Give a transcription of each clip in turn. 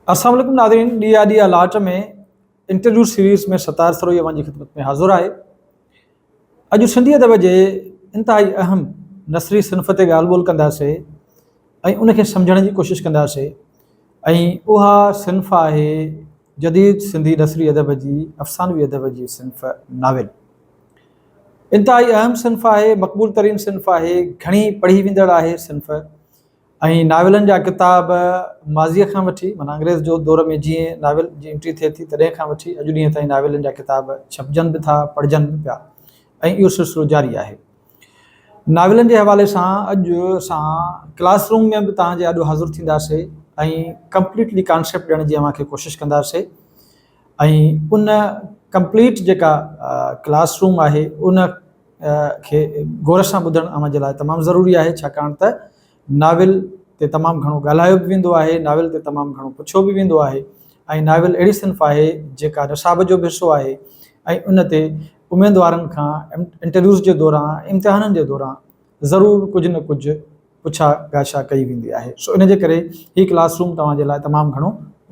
अस्सलाम वालेकुम नाज़रीन, ॾिया ॾिया लाट में इंटरव्यू सीरीज़ में सतार सरोई अवां जी ख़िदमत में हाज़ुर आहे। अॼु सिंधी अदब जे इंतहाई अहम नसरी सिन्फ़ ते ॻाल्हि ॿोल कंदासीं ऐं उनखे सम्झण जी कोशिशि कंदासीं। ऐं उहा सिन्फ़ आहे जदीद सिंधी नसरी अदब जी अफ़सानवी अदब जी सिन्फ़ नाविल। इंतहाई अहम सिन्फ़ आहे, मक़बूल तरीन सिन्फ़ आहे, घणी पढ़ी वेंदड़ आहे सिन्फ़। ऐं नाविलनि जा किताब माज़ीअ खां वठी माना अंग्रेज़ जो दौर में जीअं नाविल जी एंट्री थिए थी तॾहिं खां वठी अॼु ॾींहं ताईं नाविलनि जा किताब छपजनि बि था, पढ़जनि बि पिया ऐं इहो सिलसिलो जारी आहे। नाविलनि जे हवाले सां अॼु असां क्लासरूम में बि तव्हांजे ॾाढो हाज़ुर थींदासीं ऐं कंप्लीटली कॉन्सेप्ट ॾियण जी अव्हांखे कोशिशि कंदासीं। ऐं उन कंप्लीट जेका क्लासरूम आहे उन खे गौर सां ॿुधणु अव्हां जे लाइ तमामु ज़रूरी आहे, छाकाणि त नाविल ते तमामु घणो ॻाल्हायो बि वेंदो आहे, नाविल ते तमामु घणो पुछियो बि वेंदो आहे। ऐं नाविल अहिड़ी सिन्फ़ आहे जेका निसाब जो बि हिसो आहे ऐं उन ते उमेदवारनि खां इंटरव्यूज़ जे दौरान, इम्तिहाननि जे दौरान ज़रूरु कुझु न कुझु पुछा गाछा कई वेंदी आहे। सो इन जे करे हीअ क्लासरूम तव्हांजे लाइ तमामु घणो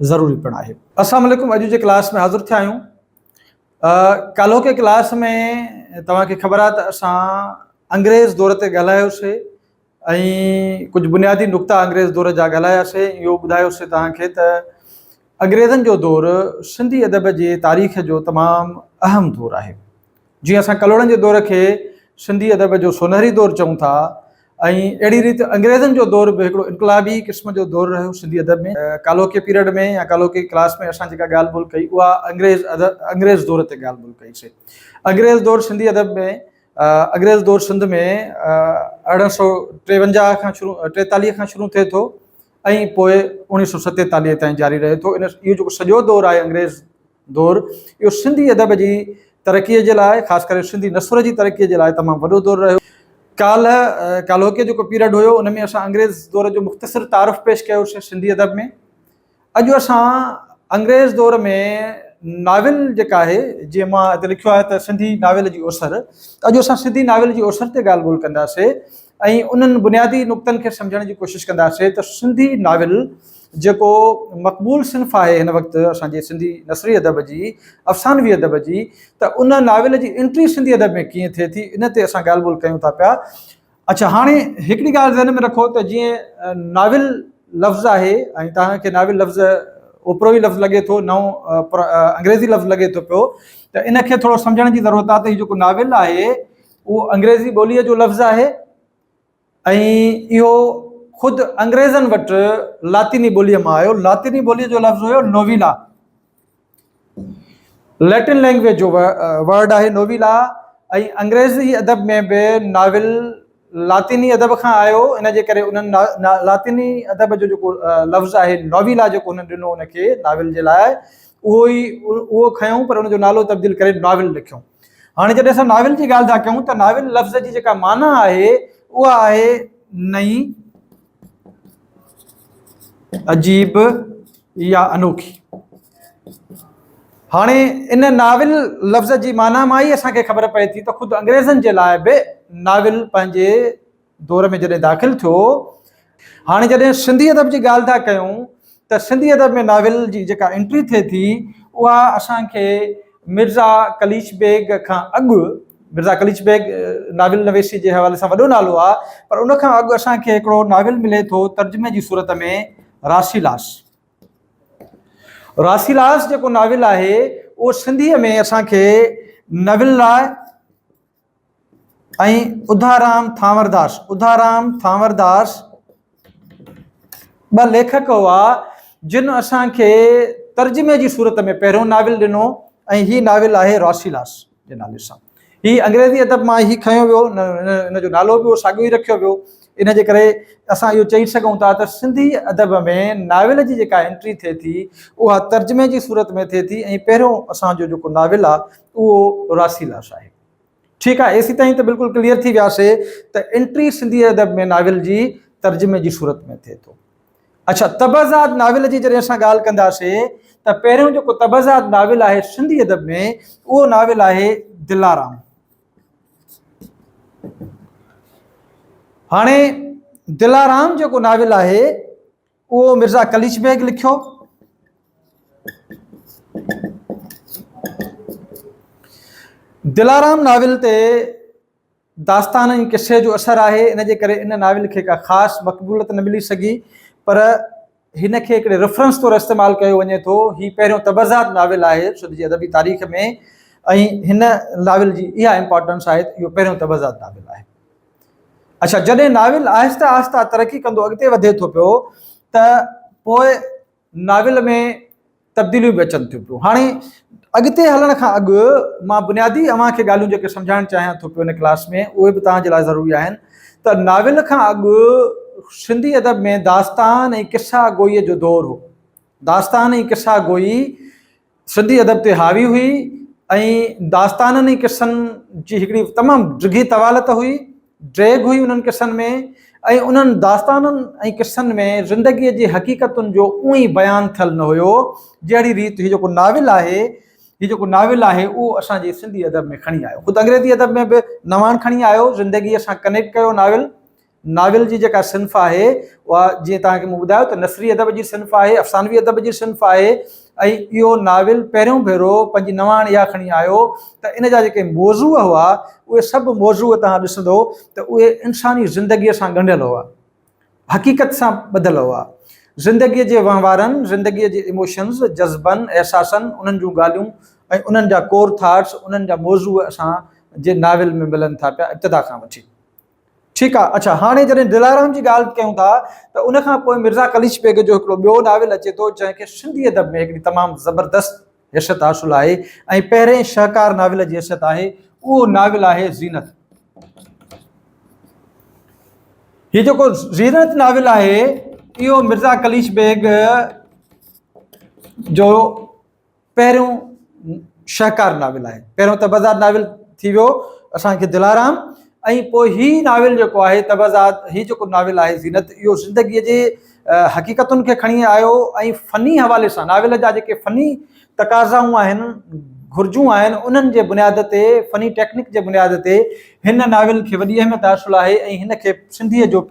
ज़रूरी पिणु आहे। अस्सलाम वालेकुम, अॼु जे क्लास में हाज़ुर थिया आहियूं। काल्ह के क्लास में तव्हांखे ख़बर आहे त असां अंग्रेज़ दौर ते ॻाल्हायोसीं ऐं कुझु बुनियादी नुक़्ता अंग्रेज़ दौर जा ॻाल्हायासीं। इहो ॿुधायोसीं तव्हांखे त अंग्रेज़नि जो दौरु सिंधी अदब जे तारीख़ जो तमामु अहम दौरु आहे। जीअं असां कलोड़नि जे दौर खे सिंधी अदब जो सोनहरी दौरु चऊं था, ऐं अहिड़ी रीति अंग्रेज़नि जो दौरु बि हिकिड़ो इनकलाबी क़िस्म जो दौरु रहियो सिंधी अदब में। कालोके पीरियड में या कालोके क्लास में असां जेका ॻाल्हि ॿोल कई उहा अंग्रेज़ दौर ते ॻाल्हि ॿोल कईसीं। अंग्रेज़ दौरु सिंधी अदब में अंग्रेज़ दौरु सिंध में 1853 खां शुरू 43 खां शुरू थिए थो ऐं पोइ 1947 ताईं जारी रहे थो। इहो जेको सॼो दौरु आहे अंग्रेज़ दौरु, इहो सिंधी अदब जी तरक़ीअ जे लाइ, ख़ासि करे सिंधी नसर जी तरक़ीअ जे लाइ तमामु वॾो दौरु रहियो। काल्होके जेको पीरियड हुयो उन में असां अंग्रेज़ दौर जो मुख़्तसिर तारुफ़ पेश कयोसीं सिंधी अदब में। अॼु असां अंग्रेज़ दौर में नाविल जेका आहे, जीअं मां हिते लिखियो आहे त सिंधी नाविल जी ओसर, अॼु असां सिंधी नाविल जी ओसर ते ॻाल्हि ॿोल कंदासीं ऐं उन्हनि बुनियादी नुक़्तनि खे सम्झण जी कोशिशि कंदासीं त सिंधी नाविल जेको मक़बूल सिन्फ़ आहे हिन वक़्तु असांजे सिंधी नसरी अदब जी, अफ़सानवी अदब जी, त उन नाविल जी एंट्री सिंधी अदब में कीअं थिए थी, इन ते असां ॻाल्हि ॿोल कयूं था पिया। अच्छा, हाणे हिकिड़ी ॻाल्हि ज़हन में रखो त जीअं नाविल लफ़्ज़ आहे ऐं तव्हांखे नाविल लफ़्ज़ ओतिरो ई लफ़्ज़ लॻे थो, नओं अंग्रेज़ी लफ़्ज़ लॻे थो पियो, त इनखे थोरो सम्झण जी ज़रूरत आहे त हीउ जेको नाविल आहे उहो अंग्रेज़ी ॿोलीअ जो लफ़्ज़ आहे ऐं इहो ख़ुदि अंग्रेज़नि वटि लातीनी ॿोलीअ मां आयो। लातीनी ॿोलीअ जो लफ़्ज़ हुयो नोविला, लैटिन लैंग्वेज जो वर्ड आहे नोविला। ऐं अंग्रेज़ी अदब में बि नाविल लातीनी अदब खां आयो, इन जे करे उन्हनि लातीनी अदब जो जेको लफ़्ज़ आहे नोविला जेको उन्हनि ॾिनो उनखे नाविल जे लाइ, उहो खयूं पर उनजो नालो तब्दील करे नाविल लिखियूं। हाणे जॾहिं असां नाविल जी ॻाल्हि था कयूं त नाविल लफ़्ज़ जी जेका माना आहे उहा आहे नई, अजीब या अनोखी। हाणे इन नाविल लफ़्ज़ जी माना मां ई असांखे ख़बर पए थी त ख़ुदि अंग्रेज़नि जे लाइ बि नाविल पंहिंजे दौर में जॾहिं दाख़िल थियो। हाणे जॾहिं सिंधी अदब जी ॻाल्हि था कयूं त सिंधी अदब में नाविल जी जेका एंट्री थिए थी उहा असांखे मिर्ज़ा कलीच बेग खां अॻु, मिर्ज़ा कलीच बेग नाविल नवेसी जे हवाले सां वॾो नालो आहे, पर उन खां अॻु असांखे हिकिड़ो नाविल मिले थो तर्जुमे जी सूरत में, रासीलास। रासीलास जेको नाविल आहे उहो सिंधीअ में असांखे नविलराय ऐं उधाराम थांवरदास ॿ लेखक हुआ जिन असांखे तर्जुमे जी सूरत में पहिरियों नाविल ॾिनो ऐं हीउ नाविल आहे रासीलास जे नाले सां। हीउ अंग्रेज़ी अदब मां ही खयो वियो, इन जो नालो बि उहो साॻियो ई रखियो वियो। इन जे करे असां इहो चई सघूं था त सिंधी अदब में नाविल जी जेका एंट्री थिए थी उहा तर्जुमे जी सूरत में थिए थी ऐं पहिरियों असांजो जेको नाविल आहे उहो रासीलास आहे। ठीकु आहे, एसी ताईं त बिल्कुलु क्लियर थी वियासीं त एंट्री सिंधी अदब में नाविल जी तर्जुमे जी सूरत में थिए थो। अच्छा, तबज़ात नाविल जी जॾहिं असां ॻाल्हि कंदासीं त पहिरियों जेको तबज़ात नाविल आहे सिंधी अदब में उहो नाविल आहे दिलाराम। हाणे दिलाराम जेको नाविल आहे उहो मिर्ज़ा कलीच बेग लिखियो दिलाराम नाविल ते दास्तान ऐं किस्से जो असरु आहे, इन जे करे इन नाविल खे का ख़ासि मक़बूलियत न मिली सघी, पर हिन खे हिकिड़े रेफरेंस तौरु इस्तेमालु कयो वञे थो। हीउ पहिरियों तबज़ात नाविल आहे सिंध जी अदबी तारीख़ में, ऐं हिन नाविल जी इहा इम्पोर्टेंस आहे त इहो पहिरियों तबज़ात नाविल आहे। अच्छा, जॾहिं नाविल आहिस्ता आहिस्ता तरक़ी कंदो अॻिते वधे थो पियो त पोइ नाविल में तब्दीलियूं बि अचनि थियूं पियूं। हाणे अॻिते हलण खां अॻु मां बुनियादी अव्हां खे ॻाल्हियूं जेके सम्झाइणु चाहियां थो पियो इन क्लास में, उहे बि तव्हांजे लाइ ज़रूरी आहिनि। त नाविल खां अॻु सिंधी अदब में दास्तान ऐं किस्सा गोईअ जो दौरु हो। दास्तान ऐं किस्सा गोई सिंधी अदब ते हावी हुई, ऐं दास्ताननि ऐं किस्सनि जी हिकिड़ी तमामु डिघी तवालत हुई, ड्रैग हुई उन्हनि किस्सनि में, ऐं उन्हनि दास्ताननि ऐं किस्सनि में ज़िंदगीअ जी हक़ीक़तुनि जो उहो ई बयानु थियलु न हुयो जहिड़ी रीति हीउ जेको नाविल आहे उहो असांजे सिंधी अदब में खणी आयो। ख़ुदि अंग्रेज़ी अदब में बि नवान खणी आयो, ज़िंदगीअ सां कनेक्ट कयो। नाविल जी जेका सिन्फ़ आहे उहा जीअं तव्हांखे मूं ॿुधायो त नसरी अदब जी सिन्फ़ आहे, अफ़सानवी अदब जी सिन्फ़ आहे, ऐं इहो नाविल पहिरियों भेरो पंहिंजी नवान इहा खणी आयो त इन जा जेके मौज़ू हुआ उहे सभु मौज़ू तव्हां ॾिसंदो त उहे इंसानी ज़िंदगीअ सां ॻंढियल हुआ, हक़ीक़त सां ॿधल हुआ। ज़िंदगीअ जे वहिंवारनि, ज़िंदगीअ जे इमोशन्स, जज़्बनि, एहसासनि, उन्हनि जूं ॻाल्हियूं ऐं उन्हनि जा कोर थाट्स, उन्हनि जा मौज़ू असांजे नाविल में मिलनि था पिया इब्तिदा खां वठी। ठीकु आहे। अच्छा, हाणे जॾहिं दिलाराम जी ॻाल्हि कयूं था त उनखां पोइ मिर्ज़ा कलीश बेग जो हिकिड़ो ॿियो नाविल अचे थो जंहिंखे सिंधी अदब में हिकिड़ी तमामु ज़बरदस्त हैसियत हासिलु आहे ऐं पहिरें शाहकार नाविल जी हैसियत आहे। उहो नाविल आहे ज़ीनत। हीउ जेको ज़ीनत नाविल आहे इहो मिर्ज़ा कलीश बेग जो पहिरियों शाहकार नाविल आहे। पहिरियों तबज़ात नाविल थी वियो असांखे दिलाराम, ऐं पोइ हीउ नाविल जेको आहे तबज़ात, हीउ जेको नाविल आहे ज़ीनत, इहो ज़िंदगीअ जे हक़ीक़तुनि खे खणी आयो ऐं फ़नी हवाले सां नाविल जा जेके फ़नी तक़ाज़ाऊं आहिनि, घुर्जूं आहिनि, उन्हनि जे बुनियाद ते, फ़नी टेक्निक जे बुनियाद ते हिन नाविल खे वॾी अहमियत हासिलु आहे ऐं हिन खे सिंधीअ जो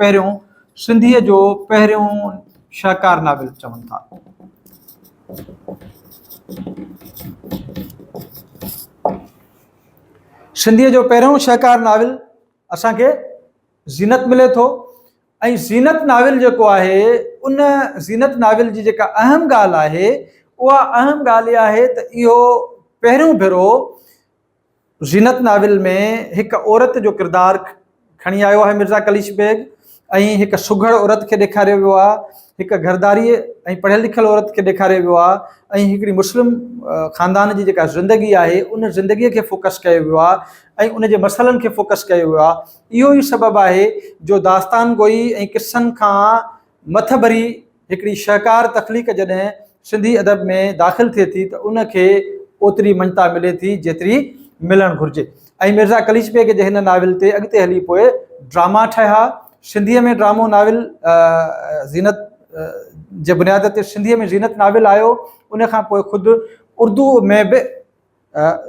पहिरियों शाहकार नाविल चवनि था। सिंधीअ जो पहिरियों शाहकार नाविल असांखे ज़ीनत मिले थो, ऐं ज़ीनत नाविल जेको आहे उन ज़ीनत नाविल जी जेका अहम ॻाल्हि आहे उहा अहम ॻाल्हि इहा आहे त इहो पहिरियों भेरो ज़ीनत नाविल में हिकु औरत जो किरदारु खणी आयो आहे मिर्ज़ा कलीश बेग, ऐं हिकु सुघड़ औरत खे ॾेखारियो वियो आहे, हिकु घरदारीअ ऐं पढ़ियल लिखियल औरत खे ॾेखारियो वियो आहे, ऐं हिकिड़ी मुस्लिम ख़ानदान जी जेका ज़िंदगी आहे उन ज़िंदगीअ खे फोकस कयो वियो आहे ऐं उन जे मसइलनि खे फोकस कयो वियो आहे। इहो ई सबबु आहे जो दास्तान गोई ऐं किस्सनि खां मथ भरी हिकिड़ी शाहकार तख़लीक़ जॾहिं सिंधी अदब में दाख़िल थिए थी त उनखे ओतिरी मञता मिले थी जेतिरी मिलणु घुरिजे। ऐं मिर्ज़ा कलीश बेग जे हिन नाविल ते अॻिते हली पोइ ड्रामा ठहिया। सिंधीअ में ड्रामो नाविल ज़ीनत जे बुनियाद ते सिंधीअ में ज़ीनत नाविल आयो, उनखां पोइ ख़ुदि उर्दू में बि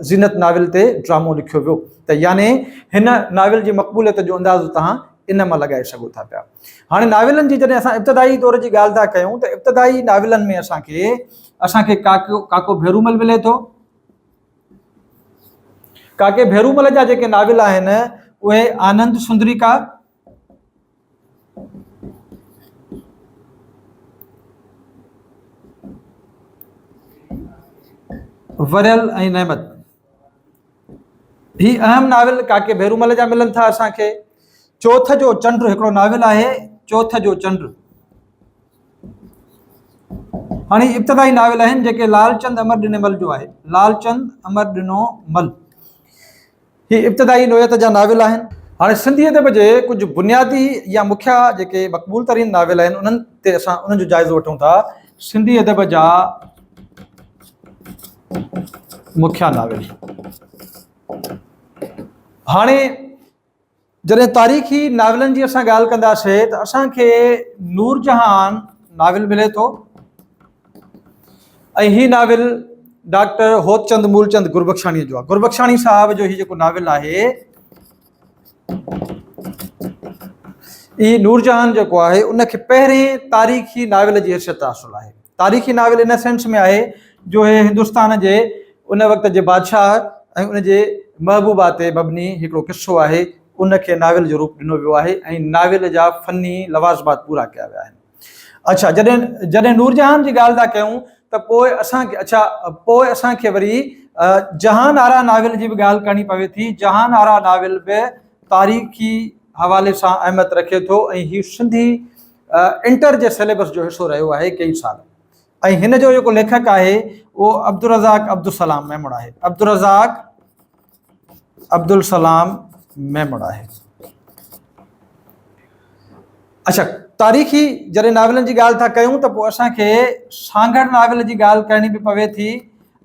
ज़ीनत नाविल ते ड्रामो लिखियो वियो। त यानी हिन नाविल जी मक़बूलियत जो अंदाज़ो तव्हां इन मां लॻाए सघो था पिया। हाणे नाविलनि जी जॾहिं असां इब्तिदाई दौर जी ॻाल्हि था कयूं त इब्तिदाई नाविलनि में असांखे काको भेरूमल मिले थो। काके भेरूमल जा जेके नाविल आहिनि उहे आनंद सुंदरिका, वरियल ऐं नेमत, ही अहम नाविल काके भेरूमल जा मिलनि था असांखे। चौथ जो चंड हिकिड़ो नाविल आहे, चौथ जो चंड। हाणे इब्तिदाई नाविल आहिनि जेके लालचंद अमर ॾिनमल जो आहे। लालचंद अमर ॾिनोमल ही इब्तिदाई नोयत जा नाविल आहिनि। हाणे सिंधी अदब जे कुझु बुनियादी या मुखिया जेके मक़बूल तरीन नाविल आहिनि उन्हनि ते असां उन्हनि जो जाइज़ो वठूं था। सिंधी अदब जा मुखिया नाविल। हाणे जॾहिं तारीख़ी नाविलनि जी असां ॻाल्हि कंदासीं त असांखे नूरजहान नाविल मिले थो, ऐं ही नाविल डॉक्टर होतचंद मूलचंद गुरबख्शाणीअ जो आहे। गुरबख्शाणी साहब जो ही जेको नाविल आहे, ही नूरजहान जेको आहे उनखे पहिरें तारीख़ी नाविल जी हैसियत हासिलु आहे। तारीख़ी नाविल इन सेंस में आहे जो हे हिंदुस्तान जे उन वक़्त जे बादशाह ऐं उन जे महबूबा ते मबनी हिकिड़ो किस्सो आहे, उनखे नाविल जो रूप ॾिनो वियो आहे ऐं नाविल जा फ़नी लवाज़मात पूरा कया विया आहिनि। अच्छा, जॾहिं नूरजहान जी ॻाल्हि था कयूं त पोइ असांखे वरी जहान आरा नाविल जी बि ॻाल्हि करणी पवे थी। जहान आरा नाविल बि तारीख़ी हवाले सां अहमियत रखे थो ऐं हीउ सिंधी इंटर जे सिलेबस जो हिसो रहियो आहे कई साल। ऐं हिन जो जेको लेखक आहे उहो अब्दुल रज़ाक अब्दुल सलाम मेमण आहे। अब्दुल रज़ाक अब्दुल सलाम मेमण आहे। अच्छा, तारीख़ी जॾहिं नाविलनि जी ॻाल्हि था कयूं त पोइ असांखे सांगड़ नाविल जी ॻाल्हि करणी बि पवे थी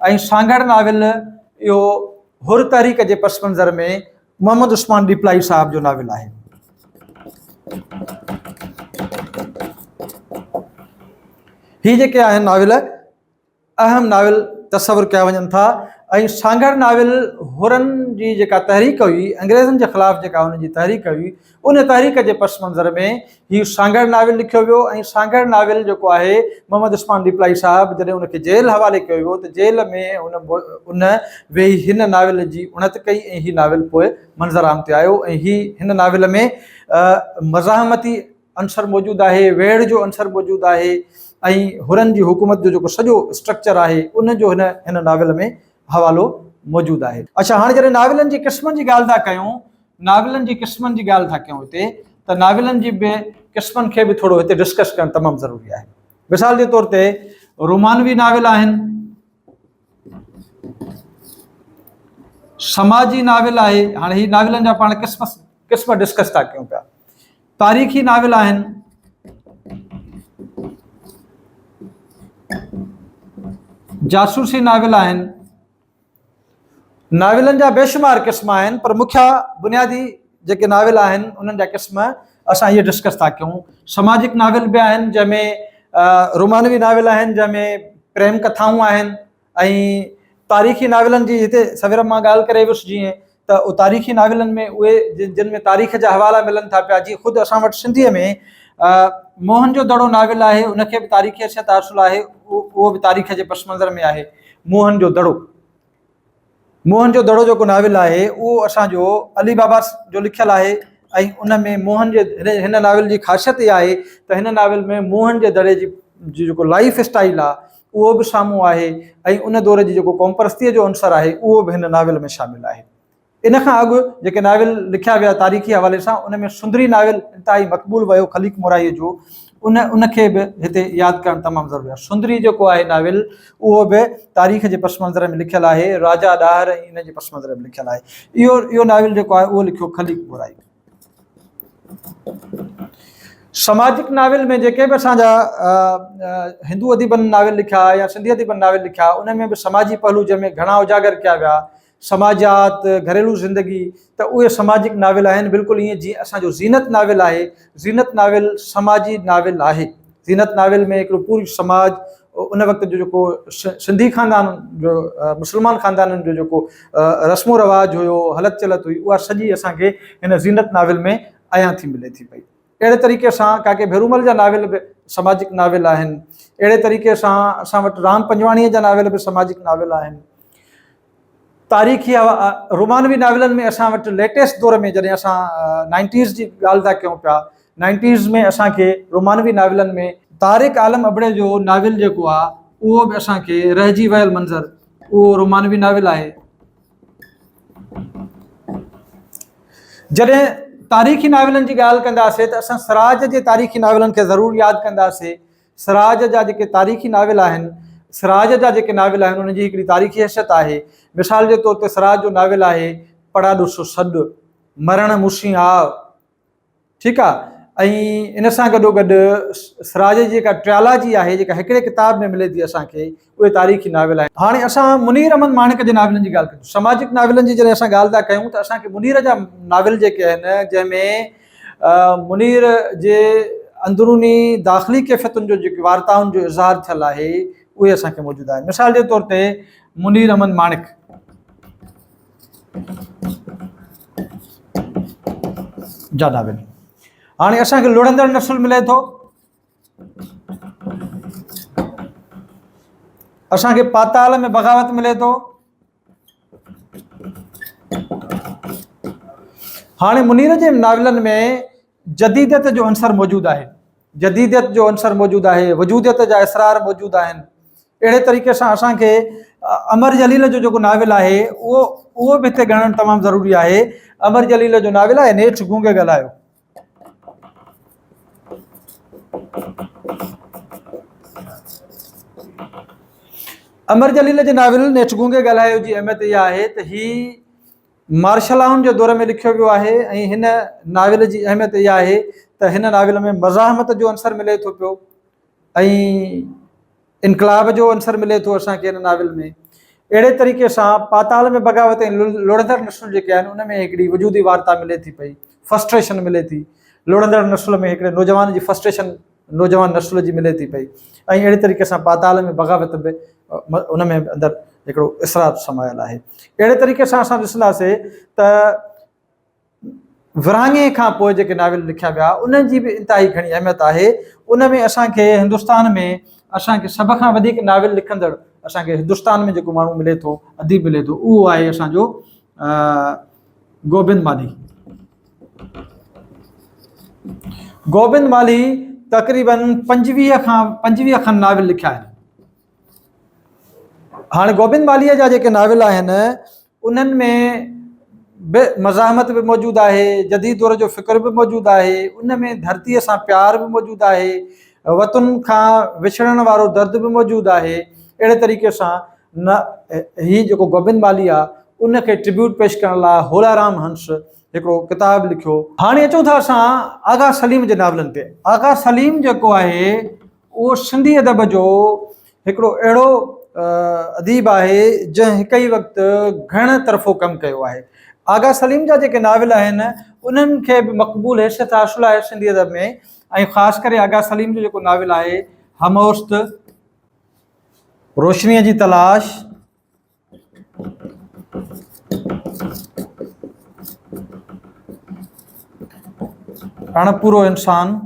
ऐं सांगड़ नाविल इहो हुर तहरीक जे पस मंज़र में मोहम्मद उस्मान डिपलाई साहब जो नाविल आहे। ही जेके आहिनि नाविल अहम नाविल तस्वुर कया वञनि था। ऐं सांगड़ नाविल हुरनि जी जेका तहरीक हुई, अंग्रेज़नि जे ख़िलाफ़ जेका हुन जी तहरीक हुई, उन तहरीक जे पस मंज़र में हीउ सांगड़ नाविल लिखियो वियो। ऐं सांगड़ नाविल जेको आहे मोहम्मद उस्मान डिपलाई साहब जॾहिं उनखे जेल हवाले कयो वियो त जेल में उन वेही हिन नाविल जी उणत कई ऐं हीउ नाविल पोइ मंज़र आम ते आयो। ऐं हिन नाविल में मज़ाहमती अंसर मौजूदु आहे, वेड़ जो अंसर मौजूदु आहे ऐं हुरनि जी हुकूमत जो जेको सॼो स्ट्रक्चर आहे उनजो हिन नाविल में हवालो मौजूदु आहे। अच्छा, हाणे जॾहिं नाविलनि जी क़िस्मनि जी ॻाल्हि था कयूं, नाविलनि जी क़िस्मनि जी ॻाल्हि था कयूं हिते, त नाविलनि जी बि क़िस्मनि खे बि थोरो हिते डिस्कस करणु तमामु ज़रूरी आहे। मिसाल जे तौर ते रोमानवी नाविल आहिनि, समाजी नाविल आहे। हाणे ही नाविलनि जा पाण क़िस्म डिस्कस था कयूं पिया। तारीख़ी नाविल आहिनि, जासूसी नाविल आहिनि। नाविलनि जा बेशुमार क़िस्म आहिनि, पर मुख्य बुनियादी जेके नाविल आहिनि उन्हनि जा क़िस्म असां इहे डिस्कस था कयूं। समाजिक नाविल बि आहिनि जंहिंमें रोमानवी नाविल आहिनि जंहिंमें प्रेम कथाऊं आहिनि। ऐं तारीख़ी नाविलनि जी हिते सवेर मां ॻाल्हि करे वियुसि जीअं त उहो तारीख़ी नाविलनि में उहे जिन में तारीख़ जा हवाला मिलनि था पिया। जीअं ख़ुदि असां वटि सिंधीअ में मोहन जो दड़ो नाविल आहे, उनखे बि तारीख़ी हैसियत हासिलु आहे, उहो बि तारीख़ जे पस मंज़र में आहे। मोहन जो दड़ो जेको नाविल आहे उहो असांजो अली बाबा जो लिखियलु आहे। ऐं उन में मोहन जे हिन नाविल जी ख़ासियत इहा आहे त हिन नाविल में मोहन जे दड़े जी जेको लाइफ स्टाइल आहे उहो बि साम्हूं आहे ऐं उन दौर जी जेको क़ौमपरस्तीअ जो अंसर आहे उहो बि हिन नाविल में शामिलु आहे। इन खां अॻु जेके नाविल लिखिया विया तारीख़ी हवाले सां, उन में सुंदरी नाविल इंतिहाई मक़बूल वियो खलीक मोराईअ जो, उनखे बि हिते यादि करणु तमामु ज़रूरी आहे। सुंदरी जेको आहे नाविल उहो बि तारीख़ जे पस मंज़र में लिखियलु आहे, राजा ॾाहर ऐं इन जे पस मंज़र में लिखियलु आहे। इहो नाविल जेको आहे उहो लिखियो खलीक मोराई। समाजिक नाविल में जेके बि असांजा हिंदू अदीबनि नाविल लिखिया या सिंधी अदीबनि नाविल लिखिया, उन में बि समाजी पहलू जंहिंमें घणा उजागर कया विया, समाजात, घरेलू ज़िंदगी, त उहे समाजिक नाविल आहिनि। बिल्कुलु ईअं जीअं असांजो ज़ीनत नाविल आहे, ज़ीनत नाविल समाजी नाविल आहे। ज़ीनत नाविल में हिकिड़ो पूरी समाज, उन वक़्त जो जेको सिंधी ख़ानदान जो मुस्लमान ख़ानदाननि जो जेको रस्मो रवाज हुयो, हलत चलत हुई, उहा सॼी असांखे हिन ज़ीनत नाविल में अयां थी मिले थी पई। अहिड़े तरीक़े सां काके भेरूमल जा नाविल बि समाजिक नाविल आहिनि। अहिड़े तरीक़े सां असां वटि राम पंजवाणीअ जा नाविल बि समाजिक नाविल आहिनि। तारीख़ी रोमानवी नाविलनि में असां वटि लेटेस्ट दौर में जॾहिं असां 90s जी ॻाल्हि था कयूं पिया, 90s में असांखे रोमानवी नाविलनि में तारिक आलम अबड़े जो नाविल जेको आहे उहो बि असांखे रहिजी वियल मंज़र, उहो रोमानवी नाविल आहे। जॾहिं तारीख़ी नाविलनि जी ॻाल्हि कंदासीं त असां सिराज जे तारीख़ी नाविलनि खे ज़रूरु यादि कंदासीं। सिराज जा जेके तारीख़ी नाविल आहिनि, सिराज जा जेके नाविल आहिनि उनजी हिकिड़ी तारीख़ी हैसियत आहे। मिसाल जे तौर ते सिराज जो नाविल आहे पड़ा ॾुसु सॾु, मरण मूंसी आव, ठीकु आहे। ऐं इन सां गॾोगॾु सिराज जी जेका ट्रियालॉजी आहे, जेका हिकिड़े किताब में मिले थी असांखे, उहे तारीख़ी नाविल आहिनि। हाणे असां मुनीर अहमद माणिक जे नाविलनि जी ॻाल्हि कयूं। समाजिक नाविलनि जी जॾहिं असां ॻाल्हि था कयूं त असांखे मुनीर जा नाविल जेके आहिनि, जंहिंमें मुनीर जे अंदरूनी दाख़िली कैफ़ियतुनि जो जेके वार्ताउनि जो इज़हार थियलु आहे, उहे असांखे मौजूदु आहिनि। मिसाल जे तौर ते मुनीर अहमद माणिक जा नाविल। हाणे असांखे लुड़ंदड़ नसुल मिले थो, असांखे पाताल में बग़ावत मिले थो, हाणे मुनीर जे नावलनि में जदीदियत जो अंसर मौजूदु आहे, जदीदियत जो अंसर मौजूदु आहे, वजूदियत जा इसरार मौजूदु आहिनि। अहिड़े तरीक़े सां असांखे अमर जलील जो जेको नाविल आहे उहो बि हिते ॻणणु तमामु ज़रूरी आहे। अमर जलील जो नाविल आहे नेठि गूंगे ॻाल्हायो। अमर जलील जे नाविल नेठि गूंगे ॻाल्हायो जी अहमियत इहा आहे त ही मार्शल जो दौर में लिखियो वियो आहे ऐं हिन नाविल जी अहमियत इहा आहे त हिन नाविल में मज़ाहमत जो अंसर मिले थो पियो ऐं इनकलाब जो अंसर मिले थो असांखे हिन नाविल में। अहिड़े तरीक़े सां पाताल में बग़ावत ऐं लोड़ंदड़ नस्ल जेके आहिनि उन में हिकिड़ी वजूदी वार्ता मिले थी पई, फ्रस्ट्रेशन मिले थी। लोड़ंदड़ नस्ल में हिकिड़े नौजवान जी फ्रस्ट्रेशन नौजवान नस्ल जी मिले थी पई ऐं अहिड़े तरीक़े सां पाताल में बग़ावत बि उन में अंदरि हिकिड़ो इसरार समायल आहे। अहिड़े तरीक़े सां असां ॾिसंदासीं त विरहाङे खां पोइ जेके नाविल लिखिया विया उन्हनि जी बि इंतिहाई घणी अहमियत आहे। उन में असांखे हिंदुस्तान में असांखे सभ खां वधीक नाविल लिखंदड़ असांखे हिंदुस्तान में जेको माण्हू मिले थो, अदीब मिले थो, उहो आहे असांजो गोबिंद माली। गोबिंद माली तक़रीबन 25 खनि नाविल लिखिया आहिनि। हाणे गोबिंद मालीअ जा जेके नाविल आहिनि उन्हनि में बि मज़ाहमत बि मौजूदु आहे, जदीद दौर जो फ़िक्र बि मौजूदु आहे, उन में धरतीअ सां प्यार बि मौजूदु आहे, वतन खां विछड़ण वारो दर्द बि मौजूदु आहे। अहिड़े तरीक़े सां हीउ जेको गोबिंद माली आहे उनखे ट्रिब्यूट पेश करण लाइ होलाराम हंस हिकिड़ो किताबु लिखियो। हाणे अचूं था असां आगा सलीम जे नाविलनि ते। आगा सलीम जेको आहे उहो सिंधी अदब जो हिकिड़ो अहिड़ो अदीब आहे जंहिं हिक ई वक़्तु घण तरफ़ो कमु कयो आहे। आगा सलीम जा जेके नाविल आहिनि उन्हनि खे बि मक़बूल हैसियत हासिलु आहे सिंधी अदब में ऐं ख़ासि करे आगा सलीम जो जेको नाविल आहे हमोस्त, रोशनीअ जी तलाश, अणपूरो इंसान,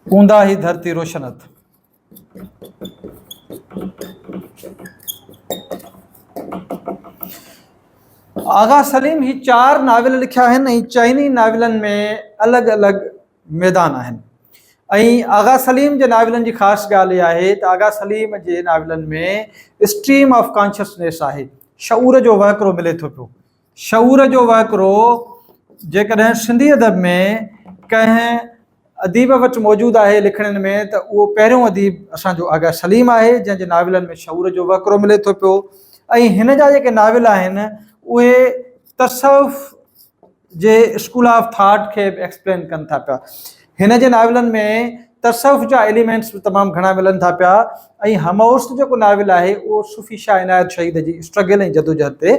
कूंदा ही धरती रोशनत, आगा सलीम ही 4 नाविल लिखिया आहिनि ऐं चइनी नाविलनि में अलॻि अलॻि मैदान आहिनि। ऐं आगा सलीम जे नाविलनि जी ख़ासि ॻाल्हि इहा आहे त आगा सलीम जे नाविलनि में स्ट्रीम ऑफ कॉन्शियसनेस आहे, शऊर जो वहिकिरो मिले थो पियो। शऊर जो वहिकिरो जेकॾहिं सिंधी अदब में कंहिं अदीब वटि मौजूदु आहे लिखणनि में त उहो पहिरियों अदीब असांजो आगा सलीम आहे जंहिंजे नाविलनि में शऊर जो वहिकिरो मिले थो पियो। ऐं हिन जा जेके नाविल आहिनि उहे तसव्वुफ़ जे स्कूल ऑफ थाट खे बि एक्सप्लेन कनि था पिया। हिन जे नाविलनि में तसव्वुफ़ जा एलिमेंट्स बि तमामु घणा मिलनि था पिया। ऐं हमोस्त जेको नाविल आहे उहो सूफ़ी शाह इनायत शहीद जी स्ट्रगल ऐं जदोजहद ते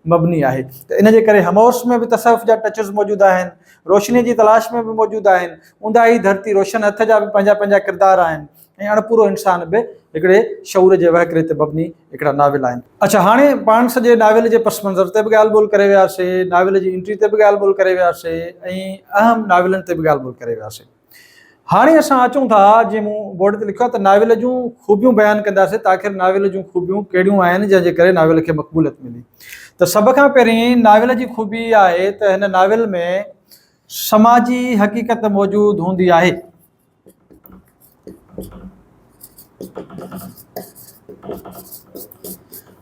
मबनी आहे। त इन जे करे हमोस्त में बि तसव्वुफ़ जा टचेस मौजूदु आहिनि, रोशनी जी तलाश में बि मौजूदु आहिनि, ऊंदा ही धरती रोशन हथ जा बि पंहिंजा पंहिंजा किरदार आहिनि ऐं अणपूरो इंसान बि हिकिड़े शऊर जे वहिकिरे ते मबनी हिकिड़ा नाविल आहिनि। अच्छा, हाणे पाण सॼे नाविल जे पस मंज़र ते बि ॻाल्हि ॿोल करे वियासीं, नाविल जी एंट्री ते बि ॻाल्हि ॿोल करे वियासीं ऐं अहम नाविलनि ते बि ॻाल्हि ॿोल करे वियासीं। हाणे असां अचूं था, जीअं मूं बोर्ड ते लिखियो आहे त नाविल जूं ख़ूबियूं बयानु कंदासीं त आख़िर नाविल जूं ख़ूबियूं कहिड़ियूं आहिनि जंहिंजे करे नाविल खे मक़बूलियत मिली। त सभ खां पहिरीं नाविल जी ख़ूबी आहे त हिन नाविल में समाजी हक़ीक़त मौजूदु हूंदी आहे।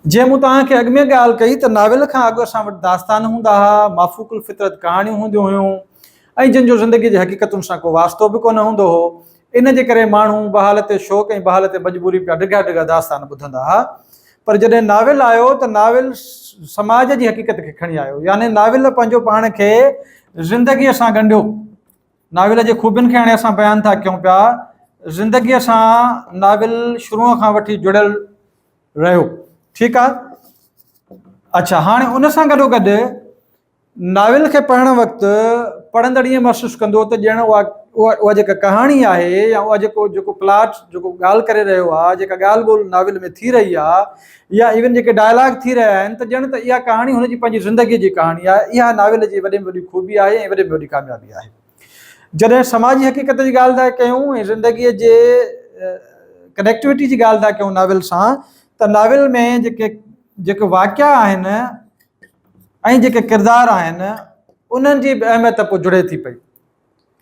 जीअं मूं तव्हांखे अॻु में ॻाल्हि कई त नाविल खां अॻु असां वटि दास्तान हूंदा हुआ, माफ़ूकुल फितरत कहाणियूं हूंदियूं हुयूं ऐं जिन जो ज़िंदगी जी हक़ीक़तुनि सां को वास्तो बि कोन हूंदो हो। इन जे करे माण्हू बहालत शौक़ ऐं बहालत मजबूरी पिया डिघा डिघा दास्तान ॿुधंदा हुआ। पर जॾहिं नाविल आयो त नाविल समाज जी हक़ीक़त खे खणी आयो, यानी नाविल पंहिंजो पाण खे ज़िंदगीअ सां ॻंढियो। नाविल जे ख़ूबियुनि खे हाणे असां बयानु था कयूं पिया, ज़िंदगीअ सां नाविल शुरूअ खां वठी जुड़ियल रहियो। ठीकु आहे। अच्छा, हाणे उन सां गॾोगॾु नाविल खे पढ़ण वक़्तु पढ़ंदड़ ईअं महसूसु कंदो त ॼण उहा जेका कहाणी आहे या उहा जेको प्लॉट जेको ॻाल्हि करे रहियो आहे, जेका ॻाल्हि ॿोल नाविल में थी रही आहे या इवन जेके डायलॉग थी रहिया आहिनि त ॼण त इहा कहाणी हुनजी पंहिंजी ज़िंदगीअ जी कहाणी आहे। इहा नाविल जी वॾे में वॾी ख़ूबी आहे ऐं वॾे में वॾी कामयाबी आहे। जॾहिं समाजी हक़ीक़त जी ॻाल्हि था कयूं ऐं ज़िंदगीअ जे कनेक्टिविटी जी ॻाल्हि था कयूं नाविल सां, त नाविल में जेके जेके वाक़िया आहिनि ऐं जेके किरदार आहिनि उन्हनि जी बि अहमियत पोइ जुड़े थी पई।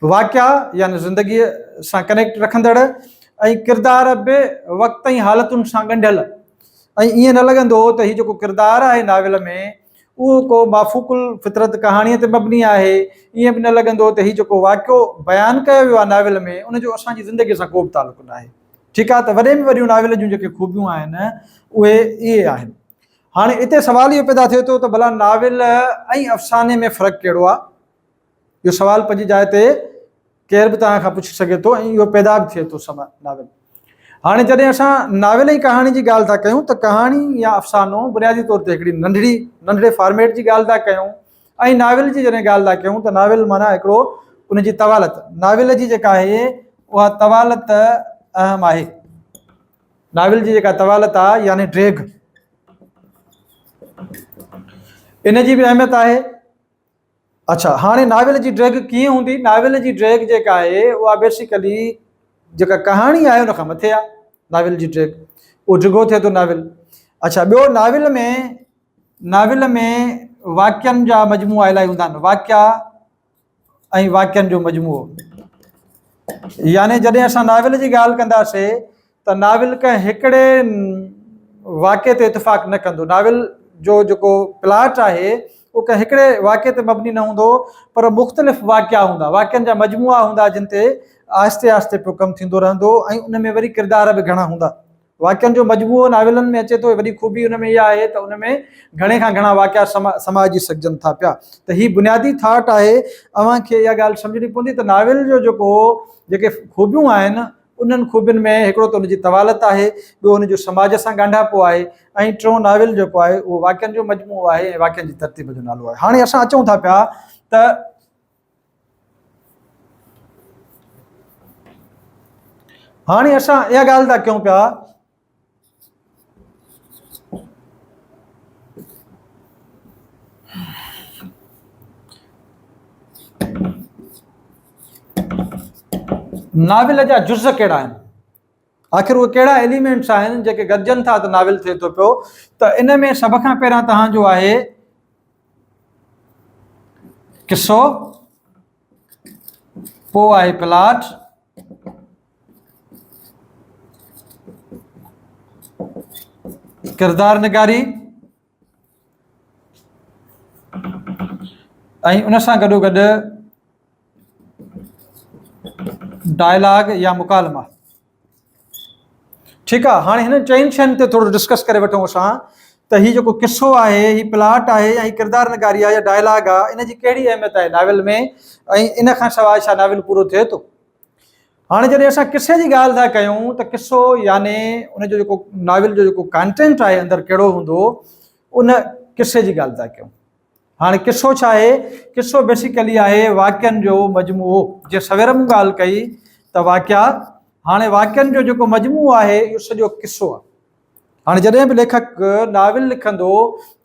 वाक़िया यानी ज़िंदगीअ सां कनेक्ट रखंदड़ ऐं किरदार बि वक़्त ऐं हालतुनि सां ॻंढियल। ऐं ईअं न लॻंदो त हीउ जेको किरदार आहे नाविल में उहो को माफ़ूकुल फितरत कहाणीअ ते मबनी आहे। ईअं बि न लॻंदो त हीउ जेको वाक़ियो बयानु कयो वियो आहे नाविल में उनजो असांजी ज़िंदगीअ सां को बि तालुक़ु न आहे। ठीकु आहे, त वॾे में वॾियूं नाविल जूं जेके ख़ूबियूं आहिनि उहे इहे आहिनि। हाणे हिते सुवाल इहो पैदा थिए थो त भला नाविल ऐं अफ़साने में फ़र्क़ु कहिड़ो आहे? इहो सुवाल पंहिंजी जाइ ते केर बि तव्हां खां पुछी सघे थो ऐं इहो पैदा बि थिए थो नाविल। हाणे जॾहिं असां नाविल ऐं कहाणी जी ॻाल्हि था कयूं त कहाणी या अफ़सानो बुनियादी तौर ते हिकिड़ी नंढड़े फॉर्मेट जी ॻाल्हि था कयूं। ऐं नाविल जी जॾहिं ॻाल्हि था कयूं त नाविल माना हिकिड़ो उनजी तवालत, नाविल जी जेका आहे उहा तवालत अहम आहे। नाविल जी जेका तवालत आहे यानी ड्रैग, इन जी बि अहमियत आहे। अच्छा, हाणे नाविल जी ड्रैग कीअं हूंदी? नाविल जी ड्रैग जेका आहे उहा बेसिकली जेका कहाणी आहे उन खां मथे आहे। नाविल जी ड्रैग उहो डिघो थिए थो नाविल। अच्छा, ॿियो नाविल में वाक्यनि जा मजमूआ इलाही हूंदा आहिनि। वाक्या ऐं वाक्यनि जो मजमूओ, यानी जॾहिं असां नाविल जी ॻाल्हि कंदासीं त नाविल कंहिं हिकिड़े वाक्य ते इतफ़ाक़ न कंदो। नाविल जो जेको प्लॉट आहे उहो कंहिं हिकिड़े वाक्य ते मबनी न हूंदो, पर मुख़्तलिफ़ वाक़िया हूंदा, वाक्यनि जा मजमूआ हूंदा जिन ते आहिस्ते आहिस्ते पियो कमु थींदो रहंदो। ऐं उन में वरी किरदार बि घणा हूंदा। वाक्यनि जो मजमूओ नाविलनि में अचे थो। वॾी ख़ूबी उन में इहा आहे त उन में घणे खां घणा वाक़िया समाजी सघजनि था पिया। त हीअ बुनियादी थाट आहे। अव्हांखे इहा ॻाल्हि सम्झणी पवंदी त नाविल जो जेके ख़ूबियूं आहिनि उन्हनि ख़ूबियुनि में हिकिड़ो त उनजी तवालत आहे, ॿियो उनजो समाज सां ॻंढापो आहे, ऐं टियों नाविल जेको आहे उहो वाक्यनि जो मजमूओ आहे ऐं वाक्यनि जी तरतीब जो नालो आहे। हाणे असां अचूं था पिया त हाणे असां इहा ॻाल्हि था कयूं पिया नाविल जा जुज़ कहिड़ा आहिनि, आख़िर उहे कहिड़ा एलिमेंट्स आहिनि जेके गॾिजनि था त नाविल थिए थो पियो। त इन में सभ खां पहिरियां तव्हांजो आहे किसो, पोइ आहे प्लॉट, किरदार निगारी ऐं उन सां गॾोगॾु डायलॉग या मुकालमा। ठीकु आहे, हाणे हिन चइनि शयुनि ते थोरो डिस्कस करे वठूं असां त हीउ जेको किसो आहे, हीउ प्लॉट आहे ऐं किरदार निगारी आहे या डायलॉग आहे, इन जी कहिड़ी अहमियत आहे नाविल में ऐं इन खां सवाइ छा नाविल पूरो थिए थो। हाणे जॾहिं असां किसे जी ॻाल्हि था कयूं त किसो यानी उनजो जेको नाविल जो जेको कंटेंट आहे अंदरि कहिड़ो हूंदो, उन किसे जी ॻाल्हि था कयूं। हाणे किसो छा आहे? किसो बेसिकली आहे वाक्यनि जो मजमूओ। जीअं सवेर मूं ॻाल्हि कई त वाक़िया, हाणे वाक्यनि जो जेको मजमूओ आहे इहो सॼो किसो आहे। हाणे जॾहिं बि लेखक नाविल लिखंदो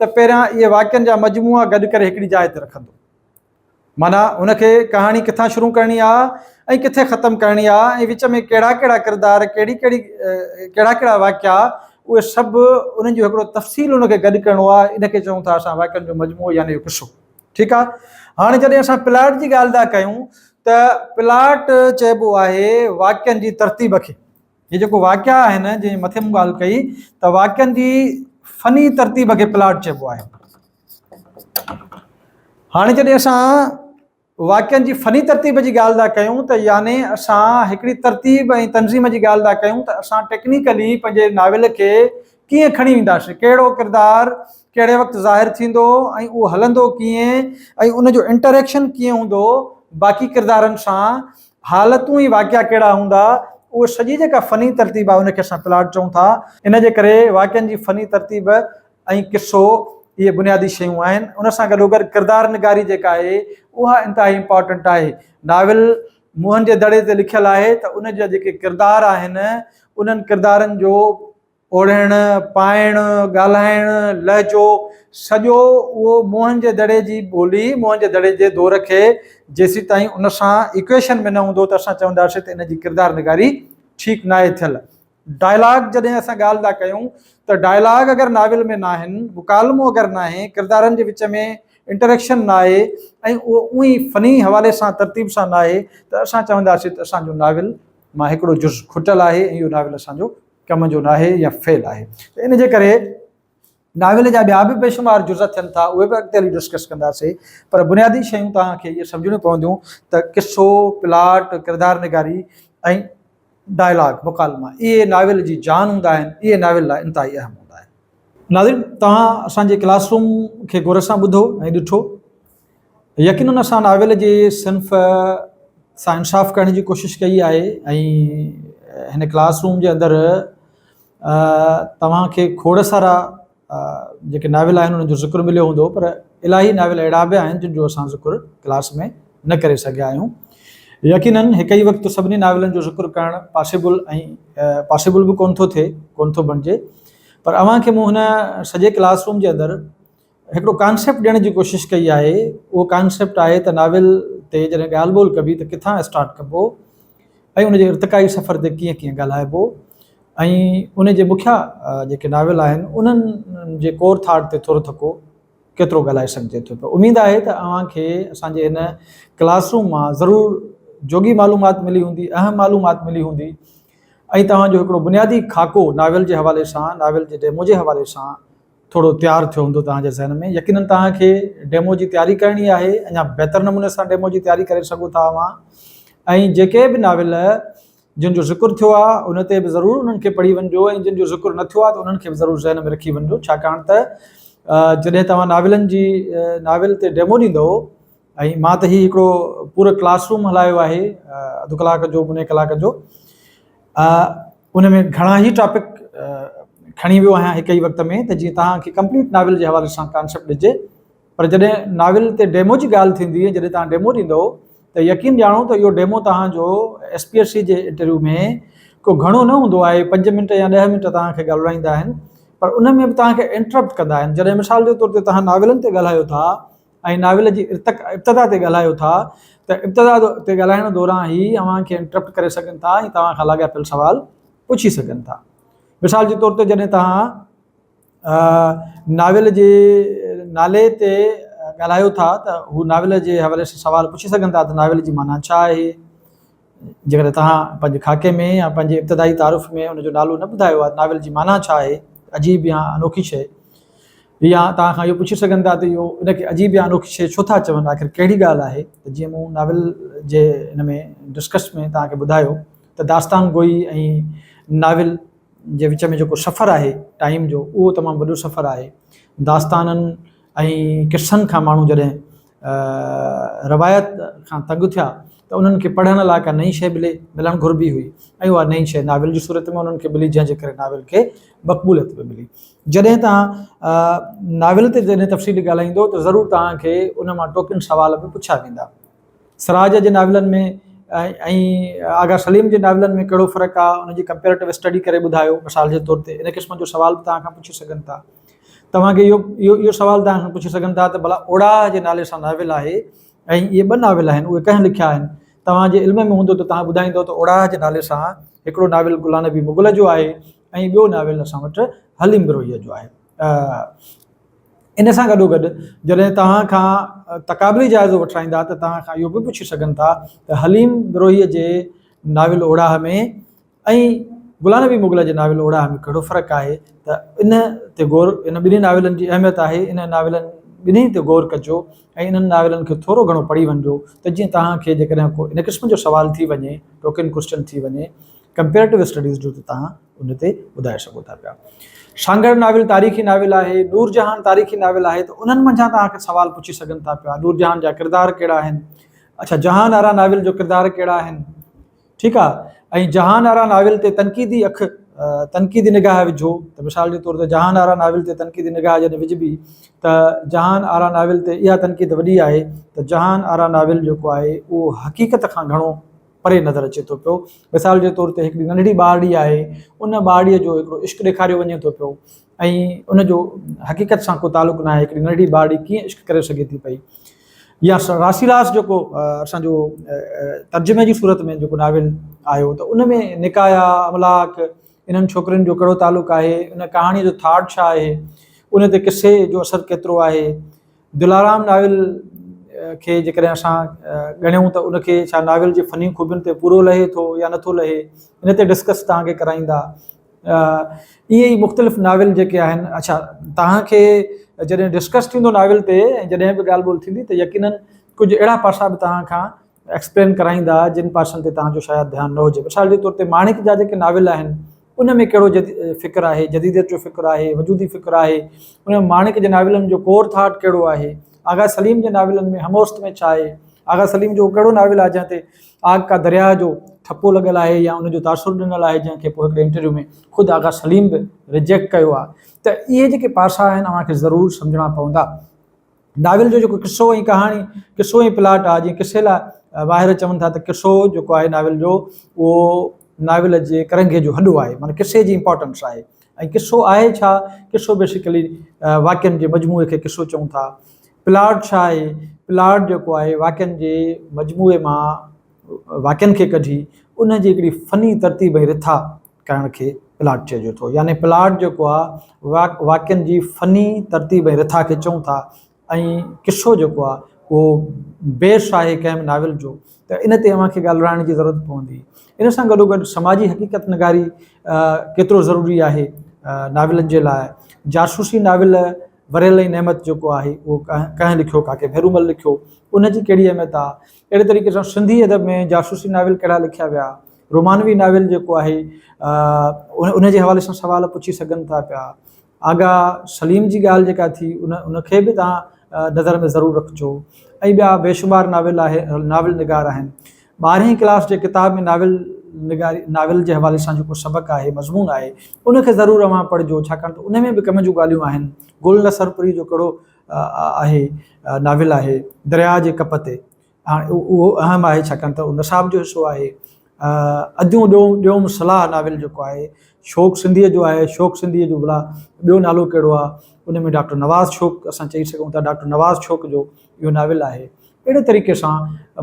त पहिरियां इहे वाक्यनि जा मजमूआ गॾु करे हिकिड़ी जाइ ते रखंदो। माना उनखे कहाणी किथां शुरू करणी आहे ऐं किथे ख़तमु करणी आहे, ऐं विच में कहिड़ा कहिड़ा किरदार, कहिड़ा कहिड़ा वाक़िया, उहे सभु उन्हनि जो हिकिड़ो तफ़सील उनखे गॾु करिणो आहे। इनखे चऊं था असां वाक्यनि जो मजमूओ यानी इहो किसो। ठीकु आहे, हाणे जॾहिं असां प्लॉट जी ॻाल्हि था कयूं त प्लॉट चइबो आहे वाक्यनि जी तरतीब खे। इहे जेको वाक़िया आहिनि जंहिं मथे मूं ॻाल्हि कई त वाक्यनि जी फ़नी तरतीब खे प्लॉट चइबो आहे। हाणे जॾहिं असां वाक्यनि जी फ़नी तरतीब जी ॻाल्हि था कयूं त यानी असां हिकिड़ी तरतीब ऐं तनज़ीम जी ॻाल्हि था कयूं त असां टेक्निकली पंहिंजे नाविल खे कीअं खणी ईंदासीं, कहिड़ो किरदार कहिड़े वक़्तु ज़ाहिर थींदो ऐं उहो हलंदो कीअं, ऐं उनजो इंटरेक्शन कीअं हूंदो बाक़ी किरदारनि सां, हालतूं ऐं वाक़िया कहिड़ा हूंदा, उहो सॼी जेका फ़नी तरतीब आहे उनखे असां प्लॉट चऊं था। इन जे करे वाक्यनि जी फ़नी तरतीब ऐं किसो इहे बुनियादी शयूं आहिनि। उन सां गॾोगॾु किरदार निगारी जेका आहे उहा इंतिहाई इंपॉर्टेंट आहे। नाविल मुंहंनि जे दड़े ते लिखियलु आहे त उन जा जेके किरदार आहिनि उन्हनि किरदारनि जो ओढ़णु, पाइणु, ॻाल्हाइणु, लहजो, सॼो उहो मुंहनि जे दड़े जी ॿोली, मुंहनि जे दड़े जे दौर खे जेसीं ताईं उन सां इक्वेशन में न हूंदो त असां चवंदासीं त इन जी किरदार निगारी ठीकु न आहे थियल। डायलॉग जॾहिं असां ॻाल्हि था कयूं त डायलॉग अगरि नाविल में न आहिनि, मुकालमो अगरि न आहे, किरदारनि जे विच में इंटरेक्शन न आहे ऐं उहो उअं ई फ़नी हवाले सां तरतीब सां न आहे त असां चवंदासीं त असांजो नाविल मां हिकिड़ो जुज़ खुटियल आहे ऐं इहो नाविल असांजो कम जो न आहे या फेल आहे। त इन जे करे नाविल जा ॿिया बि बेशुमार जुज़ थियनि था, उहे बि अॻिते हली डिस्कस कंदासीं, पर बुनियादी शयूं तव्हांखे इहे सम्झणियूं पवंदियूं त किसो, प्लाट, किरदार निगारी ऐं डायलॉग, मुकालमा, इहे नाविल जी जान हूंदा आहिनि, इहे नाविल लाइ इंतिहाई अहम हूंदा आहिनि। नाज़रीन, तव्हां असांजे क्लासरूम खे गौर सां ॿुधो ऐं ॾिठो। यकीनन असां नाविल जे सिन्फ़ सां इंसाफ़ करण जी कोशिशि कई आहे ऐं हिन क्लासरूम जे अंदरि तव्हांखे खोड़ सारा जेके नाविल आहिनि उन्हनि जो ज़िक्र मिलियो हूंदो, पर इलाही नाविल अहिड़ा बि आहिनि जिन जो असां ज़िक्र क्लास में न करे सघिया आहियूं। यकीनन हिकु ई वक़्तु सभिनी नाविलनि जो ज़िक्र करणु पॉसिबल ऐं पॉसिबल बि कोन थो थिए, कोन थो बणिजे, पर अव्हांखे मूं हिन सॼे क्लासरूम जे अंदरि हिकिड़ो कॉन्सेप्ट ॾियण जी कोशिशि कई आहे। उहो कॉन्सेप्ट आहे त नाविल ते जॾहिं ॻाल्हि ॿोल कबी त किथां स्टार्ट कबो ऐं उनजे इर्तिकाई सफ़र ते कीअं कीअं ॻाल्हाइबो ऐं उन जे मुखिया जेके नाविल आहिनि उन्हनि जे कोर थाट ते थोरो थको केतिरो ॻाल्हाए सघिजे थो पियो। उमेदु आहे त अव्हांखे असांजे हिन क्लासरूम मां ज़रूरु जोगी मालूमात मिली हूंदी, अहम मालूमात मिली हूंदी ऐं तव्हांजो हिकिड़ो बुनियादी खाको नाविल जे हवाले सां, नाविल जे डेमो जे हवाले सां थोरो तयारु थियो हूंदो तव्हांजे ज़हन में। यकीनन तव्हांखे डेमो जी तयारी करणी आहे, अञा बहितर नमूने सां डेमो जी तयारी करे सघो था अव्हां। ऐं जेके बि नाविल जिन जो ज़िक्र थियो आहे उन ते बि ज़रूरु उन्हनि खे पढ़ी वञिजो ऐं जिन जो ज़िक्र न थियो आहे त उन्हनि खे बि ज़रूरु ज़हन में रखी वञिजो, छाकाणि त जॾहिं तव्हां नाविलनि जी नाविल ते डेमो ॾींदो ऐं मां त हीउ हिकिड़ो पूरो क्लासरूम हलायो आहे अधु कलाक जो, मुने कलाक जो, उन में घणा ई टॉपिक खणी वियो आहियां हिकु ई वक़्त में, त जीअं तव्हांखे कंप्लीट नाविल जे हवाले सां कॉन्सेप्ट ॾिजे। पर जॾहिं नाविल ते डेमो जी ॻाल्हि थींदी, जॾहिं तव्हां डेमो ॾींदो त यकीन ॼाणो त इहो डेमो तव्हांजो SPSC जे इंटरव्यू में को घणो न हूंदो आहे, 5 मिंट या 10 मिंट तव्हांखे ॻाल्हाईंदा आहिनि, पर उन में बि तव्हांखे इंटरप्ट कंदा आहिनि। जॾहिं मिसाल जे तौर ते तव्हां नाविलनि ते ॻाल्हायो था ऐं नाविल जी इब्तिदा ते ॻाल्हायो था त इब्तिदा ते ॻाल्हाइण दौरान ई अव्हांखे इंटरप्ट करे सघनि था ऐं तव्हां खां लाॻापियल सवाल पुछी सघनि था। मिसाल जे तौर ते जॾहिं तव्हां नाविल जे नाले ते ॻाल्हायो था त हू नाविल जे हवाले सां सवाल पुछी सघनि था त नाविल जी माना छा आहे। जेकॾहिं तव्हां पंहिंजे खाके में या पंहिंजे इब्तिदाई तारुफ़ में उनजो नालो न ॿुधायो आहे, नाविल जी माना छा आहे, अजीब या अनोखी शइ, या तव्हां खां इहो पुछी सघनि था त इहो इनखे अजीब या अनोखी शइ छो था चवनि, आख़िर कहिड़ी ॻाल्हि आहे। त जीअं मूं नाविल जे हिन में डिस्कस में तव्हांखे ॿुधायो त दास्तान गोई ऐं नाविल जे विच में जेको सफ़र आहे टाइम जो, उहो तमामु वॾो सफ़र आहे। दास्ताननि ऐं किसनि खां माण्हू जॾहिं रवायत खां तंग थिया त उन्हनि खे पढ़ण लाइ का नई शइ मिलणु घुरिबी हुई ऐं उहा नई शइ नाविल जी सूरत में उन्हनि खे मिली, जंहिंजे करे नाविल खे मक़बूलियत बि मिली। जॾहिं तव्हां नाविल ते जॾहिं तफ़सीली ॻाल्हाईंदो त ज़रूरु तव्हांखे उन मां टोकिन सवाल बि पुछिया वेंदा। सिराज जे नाविलनि में ऐं आगा सलीम जे नाविलनि में कहिड़ो फ़र्क़ु आहे, उनजी कंपेरेटिव स्टडी करे ॿुधायो, मिसाल जे तौर ते इन क़िस्म जो सवाल बि तव्हां खां पुछी सघनि था। तव्हांखे इहो सवाल तव्हां खां पुछी सघनि था त भला ओड़ा जे नाले सां नाविल आहे ऐं इहे 2 नाविल आहिनि, उहे कंहिं लिखिया आहिनि। तव्हांजे इल्म में हूंदो त तव्हां ॿुधाईंदो त ओड़ा जे नाले सां हिकिड़ो नाविल गुलाम नबी मुग़ल जो आहे ऐं ॿियो नाविल असां वटि हलीम बिरोहीअ जो आहे। इन सां गॾोगॾु जॾहिं तव्हां खां तक़ाबली जाइज़ो वठाईंदा त तव्हां खां इहो बि पुछी सघनि था त हलीम बिरोहीअ जे नाविल ओड़ाह में ऐं गुलाम नबी मुग़ल जे नाविल ओड़ाह में कहिड़ो फ़र्क़ु आहे। त इन ते गौर, इन ॿिन्ही नाविलनि जी अहमियत आहे, इन नाविलनि ॿिन्ही ते गौर कजो ऐं इन्हनि नाविलनि खे थोरो घणो पढ़ी वञिजो त जीअं तव्हांखे जेकॾहिं को इन क़िस्म जो सवाल थी वञे, टोकिन क्वेश्चन थी वञे कंपेरेटिव स्टडीज़ जो, त तव्हां उन ते ॿुधाए सघो था पिया। शांगर नाविल तारीख़ी नाविल आहे, नूरजहान तारीख़ी नाविल आहे, त उन्हनि मंझां तव्हांखे सवाल पुछी सघनि था पिया। नूरजहान जा किरदार कहिड़ा आहिनि, अच्छा जहान आरा नाविल जो किरदार कहिड़ा आहिनि, ठीकु आहे। ऐं जहान आरा नाविल ते तनक़ीदी तनक़ीदी निगाह विझो, त मिसाल जे तौर ते जहान आरा नाविल ते तनक़ीदी निगाह जॾहिं विझबी त जहान आरा नाविल ते इहा तनक़ीद वॾी आहे त जहान आरा नाविल जेको आहे उहो हक़ीक़त खां घणो परे नज़र अचे थो पियो। मिसाल जे तौर ते हिकिड़ी नंढड़ी ॿारड़ी आहे, उन ॿारड़ीअ जो हिकिड़ो इश्क ॾेखारियो वञे थो पियो ऐं उनजो हक़ीक़त सां को तालुक़ु न आहे, हिकिड़ी नंढड़ी ॿारड़ी कीअं इश्क करे सघे थी पई। या रासीलास जेको असांजो तर्जुमे जी सूरत में जेको नाविल आयो त उन में निकाया, अमलाक, इन्हनि छोकिरियुनि जो कहिड़ो तालुक़ु आहे, उन कहाणीअ जो थाट छा आहे, उन ते किसे जो असरु केतिरो आहे। दिलाराम नाविल खे जेकॾहिं असां ॻणियूं त उनखे छा नाविल जी फ़नी ख़ूबियुनि ते पूरो लहे थो या नथो लहे, इन ते डिस्कस तव्हांखे कराईंदा। ईअं ई मुख़्तलिफ़ नाविल जेके आहिनि। अच्छा, तव्हांखे जॾहिं डिस्कस थींदो नाविल ते ऐं जॾहिं बि ॻाल्हि ॿोल्हि थींदी त यकीनन कुझु अहिड़ा पासा बि तव्हां खां एक्सप्लेन कराईंदा जिन पासनि ते तव्हांजो शायदि ध्यानु न हुजे। मिसाल जे तौर ते माणिक जा जेके नाविल आहिनि उन में कहिड़ो फ़िक्र आहे, जदीदियत जो फ़िक्र आहे, वजूदी फ़िक्र आहे, उन माणिक जे नाविलनि जो कोर थाट कहिड़ो आहे, आगा सलीम जे नाविलनि में हमोस्त में छा आहे, आगा सलीम जो कहिड़ो नाविल आहे जंहिं ते आग का दरिया जो ठपो लॻल आहे या उनजो तासुर ॾिनल आहे, जंहिंखे पोइ हिकिड़े इंटरव्यू में ख़ुदि आगा सलीम बि रिजेक्ट कयो आहे। त इहे जेके पासा आहिनि अव्हांखे ज़रूरु सम्झणा पवंदा। नाविल जो जेको किसो ऐं कहाणी, किसो ऐं प्लाट आहे, जीअं किसे लाइ ॿाहिरि चवनि था त किसो जेको आहे नाविल जो उहो नाविल जे करंगे जो हॾो आहे, माना किसे जी इंपॉर्टेंस आहे। ऐं किसो आहे छा, किसो बेसिकली वाक्यनि जे मजमूए खे किसो चऊं था। प्लाट छा आहे, प्लाट जेको आहे वाक्यनि जे मजमूए मां वाक्यनि खे कढी उन जी हिकिड़ी फ़नी तरतीब ऐं रिथा करण खे प्लाट चइजे थो। यानी प्लाट जेको आहे वाक्यनि जी फ़नी तरतीब ऐं रिथा खे चऊं था, ऐं किसो जेको आहे उहो बेस आहे कंहिं नाविल जो। त इन ते अव्हांखे ॻाल्हाइण जी ज़रूरत पवंदी। इन सां गॾोगॾु समाजी हक़ीक़त निगारी केतिरो ज़रूरी आहे नाविलनि जे लाइ। जासूसी नाविल वरियल ऐं नेमत जेको आहे उहो कंहिं लिखियो, काके भेरूमल लिखियो, उनजी कहिड़ी अहमियत आहे। अहिड़े तरीक़े सां सिंधी अदब में जासूसी नाविल कहिड़ा लिखिया विया, रोमानवी नाविल जेको आहे उन जे हवाले सां सवाल पुछी सघनि था पिया। आगा सलीम जी ॻाल्हि जेका थी उनखे बि तव्हां नज़र में ज़रूरु रखिजो। ऐं ॿिया बेशुमार नाविल निगार आहिनि। 12वीं क्लास जे किताब में नाविल जे हवाले सां जेको सबक़ु आहे, मज़मून आहे, उनखे ज़रूरु अव्हां पढ़िजो, छाकाणि त उन में बि कम जूं ॻाल्हियूं आहिनि। गुल नसरपुरी जो कहिड़ो आहे नाविल आहे, दरिया जे कप ते। हाणे उहो अहम आहे छाकाणि त उहो नसाब जो हिसो आहे। अधूं ॾियोम सलाह नाविल जेको आहे शौक़ सिंधीअ जो आहे। शौक़ सिंधीअ जो भला ॿियो नालो कहिड़ो आहे, उन में डॉक्टर नवाज़ शौक़ असां चई सघूं था, डॉक्टर नवाज़ शौक़ जो इहो नाविल आहे। अहिड़े तरीक़े सां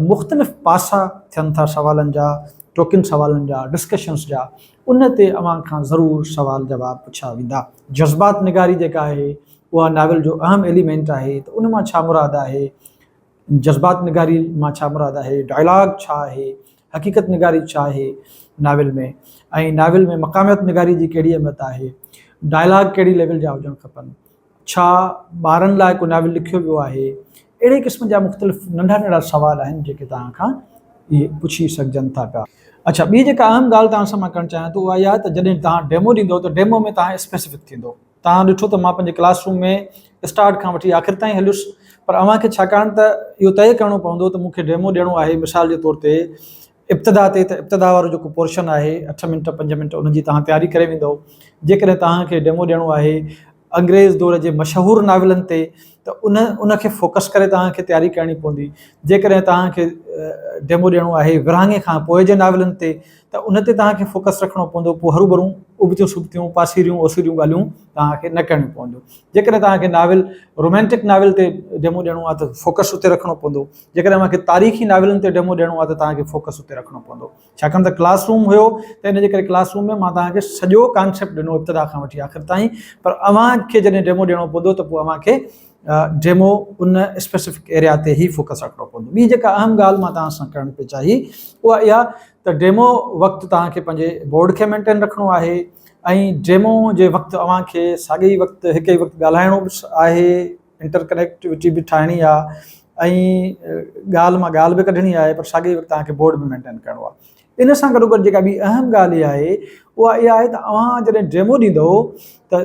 मुख़्तलिफ़ पासा थियनि था सवालनि जा, टोकिन सवालनि जा, डिस्कशन्स जा। उन ते अव्हां खां ज़रूरु सवाल जवाब पुछा वेंदा। जज़्बात निगारी जेका आहे उहा नाविल जो अहम एलिमेंट आहे। त उन मां छा मुराद आहे, जज़्बात निगारी मां छा मुराद आहे, डायलॉग छा आहे, हक़ीक़त निगारी छा आहे नाविल में, ऐं नाविल में मक़ामियत निगारी जी कहिड़ी अहमियत आहे, डायलॉग कहिड़ी लेवल जा हुजणु खपनि, छा ॿारनि लाइ को नाविल लिखियो वियो आहे। अहिड़े क़िस्म जा मुख़्तलिफ़ नंढा नंढा सवाल आहिनि जेके तव्हां खां इहे पुछी सघजनि था पिया। अच्छा, ॿी जेका अहम ॻाल्हि तव्हां सां मां करणु चाहियां थो उहा इहा आहे त जॾहिं तव्हां डेमो ॾींदो त डेमो में तव्हां स्पेसिफिक थींदो। तव्हां ॾिठो त मां पंहिंजे क्लासरूम में स्टार्ट खां वठी आख़िर ताईं हलियुसि, पर अव्हांखे छाकाणि त इहो तइ करिणो पवंदो त मूंखे डेमो ॾियणो आहे। मिसाल जे तौर ते इब्तिदा ते, त इब्तिदा वारो जेको पोर्शन आहे 8 मिंट 5 मिंट उनजी तव्हां तयारी करे वेंदो। जेकॾहिं तव्हांखे डेमो ॾियणो आहे अंग्रेज़ दौर जे मशहूरु नाविलनि ते, त उनखे फोकस करे तव्हांखे तयारी करणी पवंदी। जेकॾहिं तव्हांखे डेमो ॾियणो आहे विरहाङे खां पोइ जे नाविलनि ते, त उन ते तव्हांखे फोकस रखिणो पवंदो। पोइ हरू भरू उबतियूं सुबतियूं पासीरियूं ओसीरियूं ॻाल्हियूं तव्हांखे न करणियूं पवंदियूं। जेकॾहिं तव्हांखे नाविल रोमेंटिक नाविल ते डेमो ॾियणो आहे त फोकस उते रखिणो पवंदो। जेकॾहिं मूंखे तारीख़ी नाविलनि ते डेमो ॾियणो आहे त तव्हांखे फोकस उते रखिणो पवंदो। छाकाणि त क्लासरूम हुयो त इन जे करे क्लासरूम में मां तव्हांखे सॼो कॉन्सेप्ट ॾिनो इब्तिदा खां वठी आख़िर ताईं, पर अव्हांखे जॾहिं डेमो ॾियणो पवंदो त पोइ अव्हांखे डेमो उन स्पेसिफिक एरिया ते ई फोकस रखिणो पवंदो। ॿी जेका अहम ॻाल्हि मां तव्हां सां करणु पई चाही उहा इहा त डेमो वक़्तु तव्हांखे पंहिंजे बोर्ड खे मेंटेन रखिणो आहे, ऐं डेमो जे वक़्तु अव्हांखे साॻे ई वक़्तु हिकु ई वक़्तु ॻाल्हाइणो बि आहे, इंटरकनेक्टिविटी बि ठाहिणी आहे, ऐं ॻाल्हि मां ॻाल्हि बि कढणी आहे, पर साॻे ई वक़्तु तव्हांखे बोर्ड बि मेंटेन करिणो आहे। इन सां गॾोगॾु जेका ॿी अहम ॻाल्हि इहा आहे उहा इहा आहे त अव्हां जॾहिं डेमो ॾींदो त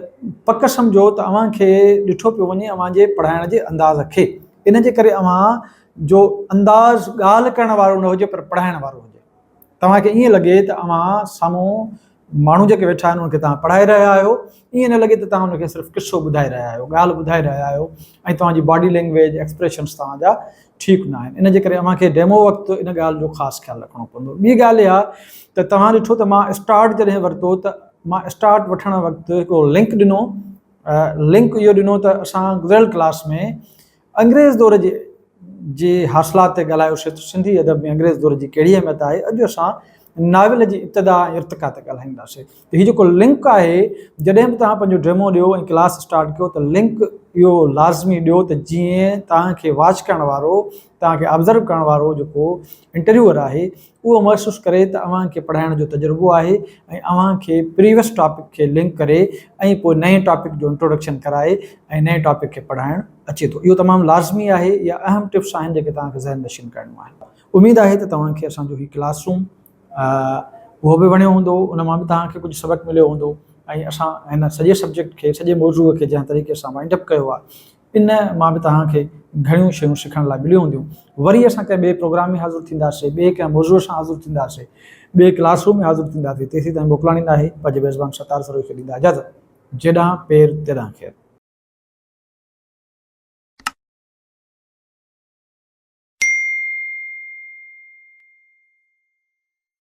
पक सम्झो त अव्हांखे ॾिठो पियो वञे अव्हांजे पढ़ाइण जे अंदाज़ खे। इन जे करे अव्हां जो अंदाज़ ॻाल्हि करण वारो न हुजे पर पढ़ाइण वारो हुजे। तव्हांखे ईअं लॻे त अव्हां साम्हूं माण्हू जेके वेठा आहिनि उनखे तव्हां पढ़ाए रहिया आहियो, ईअं न लॻे त तव्हां उनखे सिर्फ़ु किसो ॿुधाए रहिया आहियो, ॻाल्हि ॿुधाए रहिया आहियो, ऐं तव्हांजी बॉडी लैंग्वेज एक्सप्रेशन्स तव्हांजा ठीकु न आहिनि। इन जे करे अव्हांखे डेमो वक़्तु इन ॻाल्हि जो ख़ासि ख़्यालु रखिणो पवंदो। ॿी ॻाल्हि इहा त तव्हां ॾिठो त मां स्टार्ट जॾहिं वरितो त मां स्टार्ट वठण वक़्तु हिकिड़ो लिंक ॾिनो। लिंक इहो ॾिनो त असां गुज़िरियल क्लास में अंग्रेज़ दौर जे हासिलात ते ॻाल्हायोसीं त सिंधी अदब में अंग्रेज़ दौर जी कहिड़ी अहमियत आहे। अॼु असां नाविल जी इब्तिदा ऐं इर्तिका ते ॻाल्हाईंदासीं। त हीउ जेको लिंक आहे, जॾहिं बि तव्हां पंहिंजो डेमो ॾियो ऐं क्लास स्टार्ट कयो त लिंक इहो लाज़मी ॾियो त जीअं तव्हांखे वॉच करण वारो, तव्हांखे ऑब्ज़र्व करण वारो जेको इंटरव्यूअर आहे उहो महसूसु करे त अव्हांखे पढ़ाइण जो तजुर्बो आहे ऐं अव्हांखे प्रीवियस टॉपिक खे लिंक करे ऐं पोइ नए टॉपिक जो इंट्रोडक्शन कराए ऐं नए टॉपिक खे पढ़ाइणु अचे थो। इहो तमामु लाज़मी आहे, इहा अहम टिप्स आहिनि जेके तव्हांखे ज़हन नशीन करणो आहे। उमेद आहे त तव्हांखे असांजो हीउ क्लासरूम उहो बि वणियो हूंदो, उन मां बि तव्हांखे कुझु सबक़ु मिलियो हूंदो ऐं असां हिन सॼे सब्जेक्ट खे, सॼे मौज़ूअ खे जंहिं तरीक़े सां वाइंड अप कयो आहे, इन मां बि तव्हांखे घणियूं शयूं सिखण लाइ मिलियूं हूंदियूं। वरी असां कंहिं ॿिए प्रोग्राम में हाज़िर थींदासीं, ॿिए कंहिं मौज़ूअ सां हाज़िर थींदासीं, ॿिए क्लासरूम में हाज़िर थींदासीं। तेसीं ताईं मोकिलाणी न आहे, पंहिंजे मेज़बान सतार सरोज खे ॾींदा इजाज़त। जेॾां पेर तेॾां ख़ैरु।